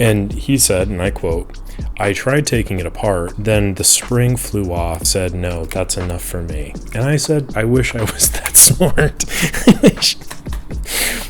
And he said, and I quote, "I tried taking it apart, then the spring flew off, said, no, that's enough for me." And I said, I wish I was that smart.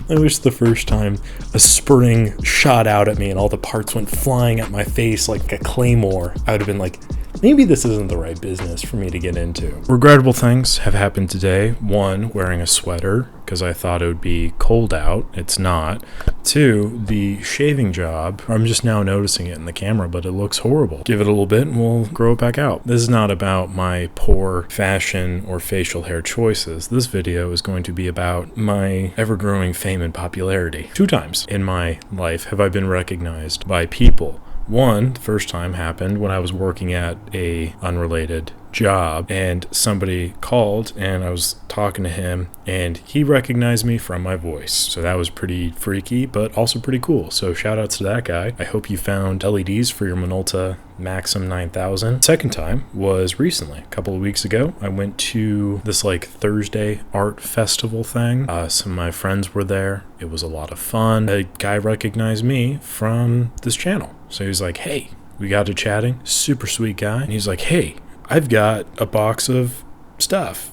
I wish the first time a spring shot out at me and all the parts went flying at my face like a claymore, I would have been like, maybe this isn't the right business for me to get into. Regrettable things have happened today. One, wearing a sweater because I thought it would be cold out. It's not. Two, the shaving job. I'm just now noticing it in the camera, but it looks horrible. Give it a little bit and we'll grow it back out. This is not about my poor fashion or facial hair choices. This video is going to be about my ever-growing fame and popularity. 2 times in my life have I been recognized by people. One, the first time happened when I was working at a unrelated job, and somebody called and I was talking to him and he recognized me from my voice. So that was pretty freaky, but also pretty cool. So shout outs to that guy. I hope you found LEDs for your Minolta Maxim 9000. Second time was recently, a couple of weeks ago. I went to this like Thursday art festival thing. Some of my friends were there. It was a lot of fun. A guy recognized me from this channel. So he was like, hey, we got to chatting. Super sweet guy. And he's like, hey, I've got a box of stuff.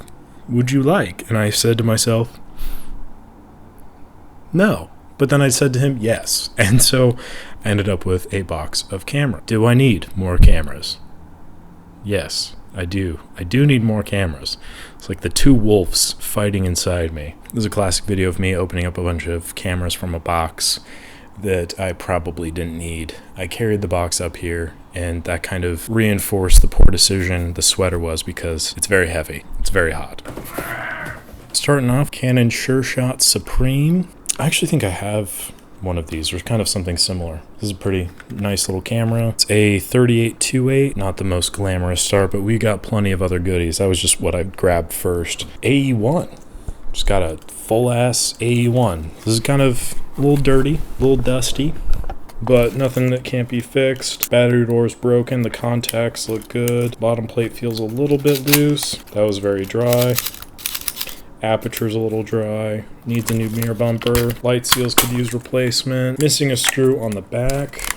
Would you like? And I said to myself, no. But then I said to him, yes. And so I ended up with a box of camera. Do I need more cameras? Yes, I do. I do need more cameras. It's like the 2 wolves fighting inside me. This is a classic video of me opening up a bunch of cameras from a box that I probably didn't need. I carried the box up here, and that kind of reinforced the poor decision the sweater was because it's very heavy. It's very hot. Starting off, Canon SureShot Supreme. I actually think I have one of these. There's kind of something similar. This is a pretty nice little camera. It's a 38-2.8, not the most glamorous start, but we got plenty of other goodies. That was just what I grabbed first. AE1. Just got a full-ass AE1. This is kind of a little dirty, a little dusty, but nothing that can't be fixed. Battery door's broken. The contacts look good. Bottom plate feels a little bit loose. That was very dry. Aperture's a little dry. Needs a new mirror bumper. Light seals could use replacement. Missing a screw on the back.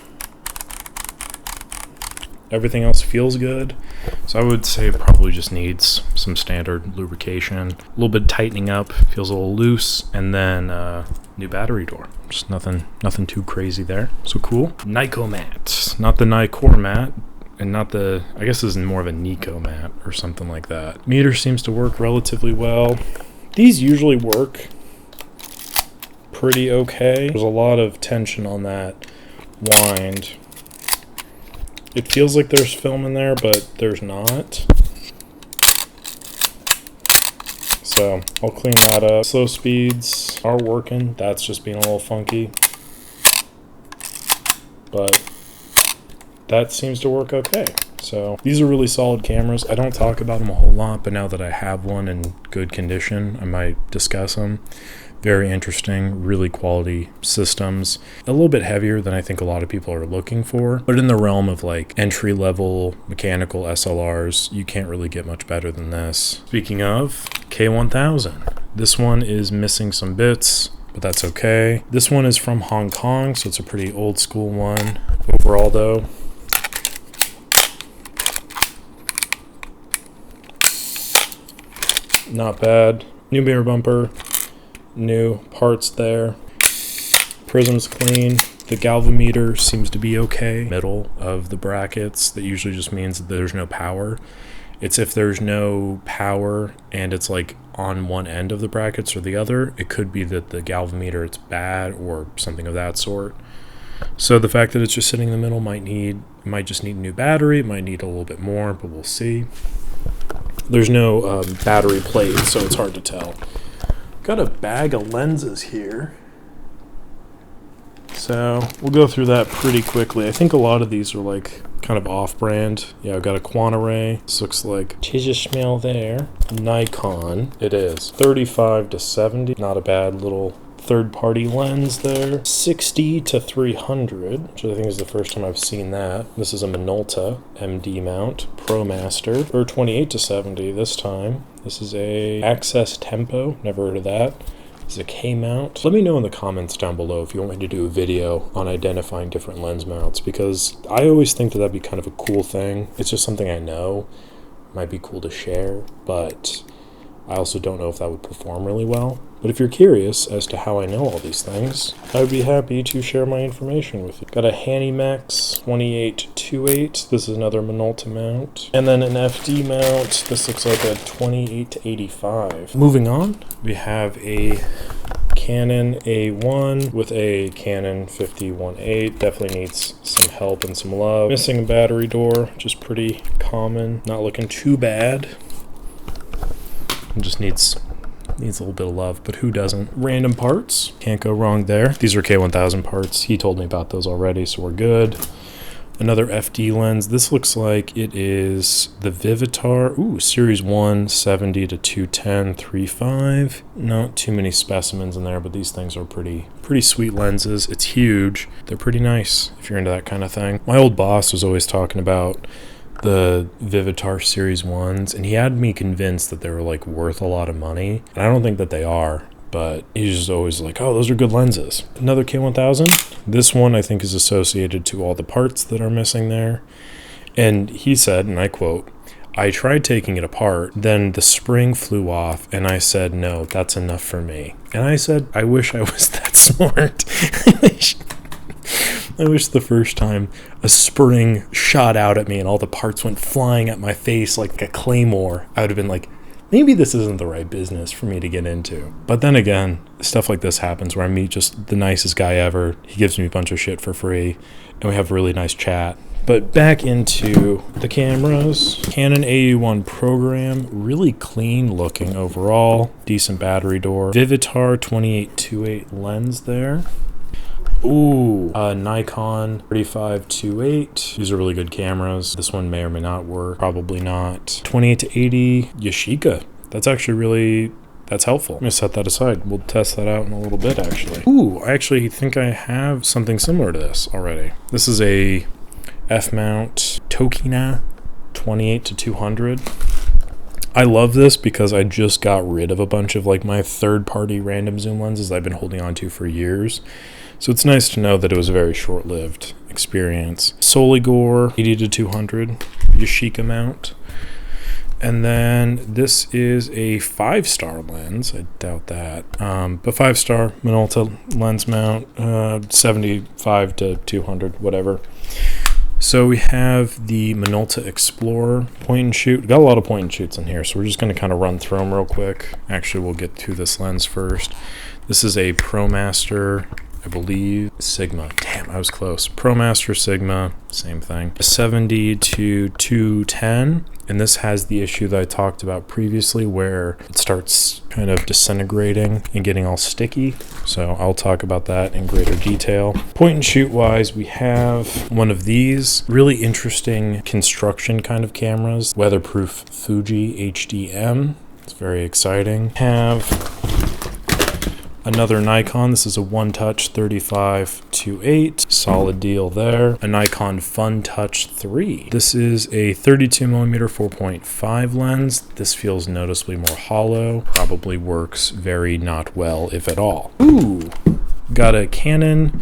Everything else feels good. So I would say it probably just needs some standard lubrication. A little bit tightening up. Feels a little loose. And then new battery door. Just nothing too crazy there. So cool. Nico mat. Not the Nikkor mat. And not the, I guess this is more of a Nico mat or something like that. Meter seems to work relatively well. These usually work pretty okay. There's a lot of tension on that wind. It feels like there's film in there, but there's not. So I'll clean that up. Slow speeds are working. That's just being a little funky. But that seems to work okay. So these are really solid cameras. I don't talk about them a whole lot, but now that I have one in good condition, I might discuss them. Very interesting, really quality systems. A little bit heavier than I think a lot of people are looking for, but in the realm of like entry-level mechanical SLRs, you can't really get much better than this. Speaking of, K1000. This one is missing some bits, but that's okay. This one is from Hong Kong, so it's a pretty old school one. Overall though, not bad. New mirror bumper, new parts there. Prism's clean. The galvanometer seems to be okay. Middle of the brackets, that usually just means that there's no power. It's if there's no power and it's like on one end of the brackets or the other, it could be that the galvanometer it's bad or something of that sort. So the fact that it's just sitting in the middle might just need a new battery. It might need a little bit more, but we'll see. There's no battery plate, so it's hard to tell. Got a bag of lenses here. So we'll go through that pretty quickly. I think a lot of these are like kind of off-brand. Yeah, I've got a Quantaray. This looks like smell there. Nikon. It is 35 to 70. Not a bad little third-party lens there. 60 to 300, which I think is the first time I've seen that. This is a Minolta MD mount, ProMaster. Or 28 to 70 this time. This is a Access Tempo, never heard of that. This is a K mount. Let me know in the comments down below if you want me to do a video on identifying different lens mounts, because I always think that that'd be kind of a cool thing. It's just something I know might be cool to share, but I also don't know if that would perform really well. But if you're curious as to how I know all these things, I would be happy to share my information with you. Got a Handymax 2828. This is another Minolta mount. And then an FD mount. This looks like a 28-85. Moving on, we have a Canon A1 with a Canon 50-1.8. Definitely needs some help and some love. Missing a battery door, which is pretty common. Not looking too bad. It just needs a little bit of love, but who doesn't? Random parts, can't go wrong there. These are K1000 parts. He told me about those already, so we're good. Another FD lens. This looks like it is the Vivitar. Ooh, Series 1, 70 to 210, 3.5. Not too many specimens in there, but these things are pretty sweet lenses. It's huge. They're pretty nice if you're into that kind of thing. My old boss was always talking about the Vivitar Series 1s, and he had me convinced that they were like worth a lot of money. And I don't think that they are, but he's just always like, oh, those are good lenses. Another K1000. This one I think is associated to all the parts that are missing there. And he said, and I quote, "I tried taking it apart, then the spring flew off, and I said, no, that's enough for me." And I said, I wish I was that smart. I wish the first time a spring shot out at me and all the parts went flying at my face like a claymore, I would have been like, maybe this isn't the right business for me to get into. But then again, stuff like this happens where I meet just the nicest guy ever. He gives me a bunch of shit for free, and we have a really nice chat. But back into the cameras. Canon A1 program, really clean looking overall. Decent battery door. Vivitar 28-28 lens there. Ooh, Nikon 35-28. These are really good cameras. This one may or may not work. Probably not. 28-80 Yashica. That's actually that's helpful. I'm gonna set that aside. We'll test that out in a little bit, actually. Ooh, I actually think I have something similar to this already. This is a F-mount Tokina 28-200. I love this because I just got rid of a bunch of like my third-party random zoom lenses I've been holding on to for years. So it's nice to know that it was a very short-lived experience. Soligor 80-200 Yashica mount. And then this is a 5-star lens. I doubt that. But 5-star Minolta lens mount, 75-200, whatever. So we have the Minolta Explorer point and shoot. Got a lot of point and shoots in here, so we're just going to kind of run through them real quick. Actually, we'll get to this lens first. This is a ProMaster, I believe, Sigma. Damn, I was close. ProMaster Sigma, same thing. 70-210, and this has the issue that I talked about previously where it starts kind of disintegrating and getting all sticky. So I'll talk about that in greater detail. Point and shoot wise, we have one of these really interesting construction kind of cameras. Weatherproof Fuji HDM. It's very exciting. Have another Nikon. This is a One Touch 35-8. Solid deal there. A Nikon Fun Touch 3. This is a 32mm 4.5 lens. This feels noticeably more hollow. Probably works very not well, if at all. Ooh, got a Canon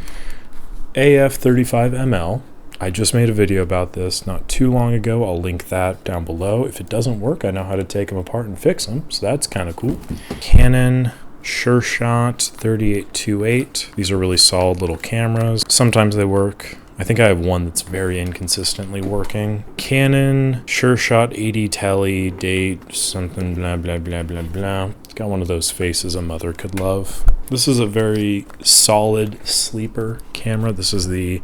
AF 35mm. I just made a video about this not too long ago. I'll link that down below. If it doesn't work, I know how to take them apart and fix them, so that's kind of cool. Canon Sure Shot 38-8. These are really solid little cameras. Sometimes they work. I think I have one that's very inconsistently working. Canon Sure Shot 80 tele date something blah blah blah blah blah. It's got one of those faces a mother could love. This is a very solid sleeper camera. This is the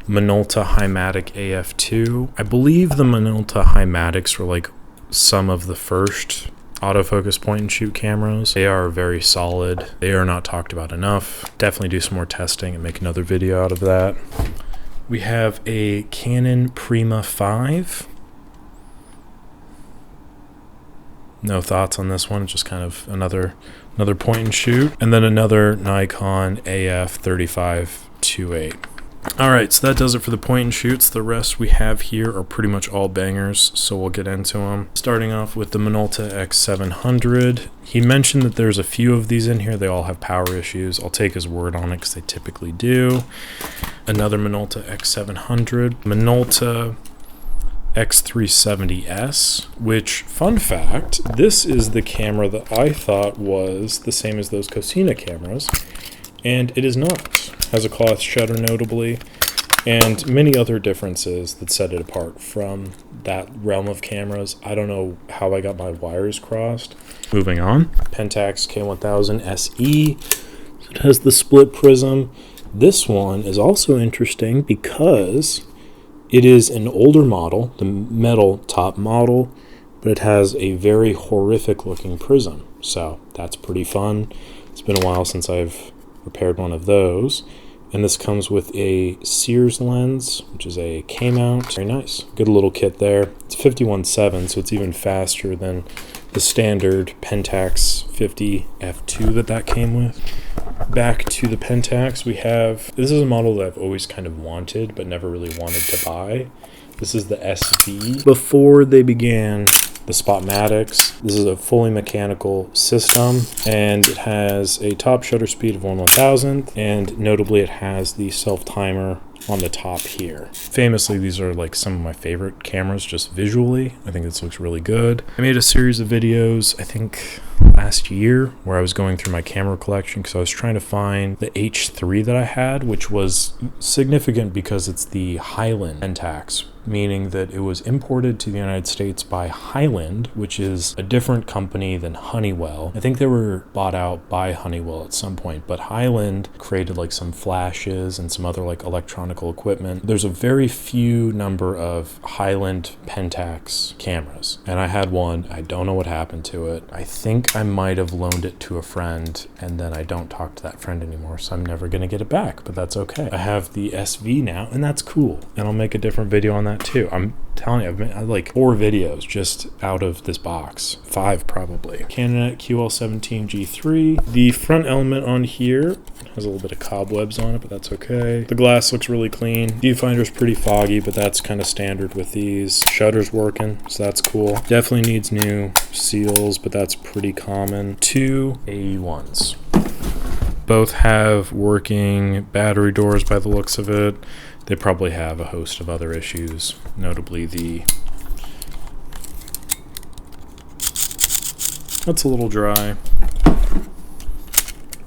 Minolta Hymatic AF2. I believe the Minolta Hymatics were like some of the first autofocus point and shoot cameras. They are very solid. They are not talked about enough. Definitely do some more testing and make another video out of that. We have a Canon Prima 5. No thoughts on this one, just kind of another point and shoot. And then another Nikon AF 35-8. All right, so that does it for the point and shoots. The rest we have here are pretty much all bangers, so we'll get into them. Starting off with the Minolta X700. He mentioned that there's a few of these in here. They all have power issues. I'll take his word on it because they typically do. Another Minolta X700. Minolta X370S, which, fun fact, this is the camera that I thought was the same as those Cosina cameras, and it is not. Has a cloth shutter notably, and many other differences that set it apart from that realm of cameras. I don't know how I got my wires crossed. Moving on, Pentax K1000 SE. It has the split prism. This one is also interesting because it is an older model, the metal top model, but it has a very horrific looking prism. So that's pretty fun. It's been a while since I've repaired one of those. And this comes with a Sears lens, which is a K-mount. Very nice. Good little kit there. It's 51.7, so it's even faster than the standard Pentax 50 f2 that came with. Back to the Pentax, we have, this is a model that I've always kind of wanted, but never really wanted to buy. This is the SV. Before they began the Spotmatics, this is a fully mechanical system, and it has a top shutter speed of 1/1000, and notably it has the self-timer on the top here. Famously, these are like some of my favorite cameras just visually. I think this looks really good. I made a series of videos, I think last year, where I was going through my camera collection because I was trying to find the H3 that I had, which was significant because it's the Highland Pentax, meaning that it was imported to the United States by Highland, which is a different company than Honeywell. I think they were bought out by Honeywell at some point, but Highland created like some flashes and some other like electronic equipment. There's a very few number of Highland Pentax cameras, and I had one. I don't know what happened to it. I think I might have loaned it to a friend, and then I don't talk to that friend anymore, so I'm never gonna get it back, but that's okay. I have the SV now, and that's cool, and I'll make a different video on that too. I'm telling you, I've made like 4 videos just out of this box. 5 probably. Canon QL17 G3. The front element on here has a little bit of cobwebs on it, but that's okay. The glass looks really clean. Viewfinder's pretty foggy, but that's kind of standard with these. Shutter's working, so that's cool. Definitely needs new seals, but that's pretty common. 2 A1s. Both have working battery doors by the looks of it. They probably have a host of other issues, notably that's a little dry.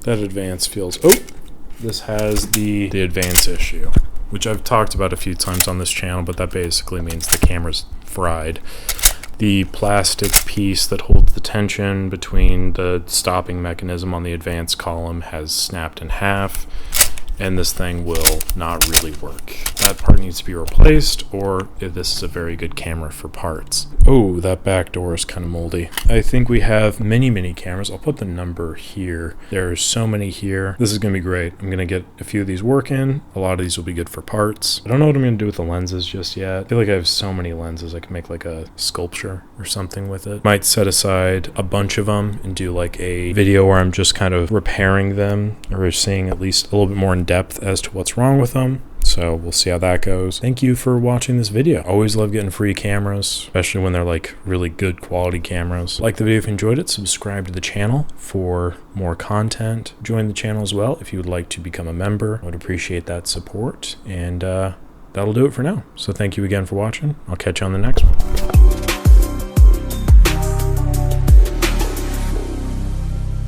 That advance feels, oh, this has the advance issue, which I've talked about a few times on this channel, but that basically means the camera's fried. The plastic piece that holds the tension between the stopping mechanism on the advance column has snapped in half, and this thing will not really work. That part needs to be replaced, or if this is a very good camera for parts. Oh, that back door is kind of moldy. I think we have many cameras. I'll put the number here. There's so many here. This is gonna be great. I'm gonna get a few of these working. A lot of these will be good for parts. I don't know what I'm gonna do with the lenses just yet. I feel like I have so many lenses. I can make like a sculpture or something with it. Might set aside a bunch of them and do like a video where I'm just kind of repairing them, or seeing at least a little bit more in depth as to what's wrong with them. So we'll see how that goes. Thank you for watching this video. Always love getting free cameras, especially when they're like really good quality cameras. Like the video if you enjoyed it, subscribe to the channel for more content. Join the channel as well if you would like to become a member. I would appreciate that support, and that'll do it for now. So thank you again for watching. I'll catch you on the next one.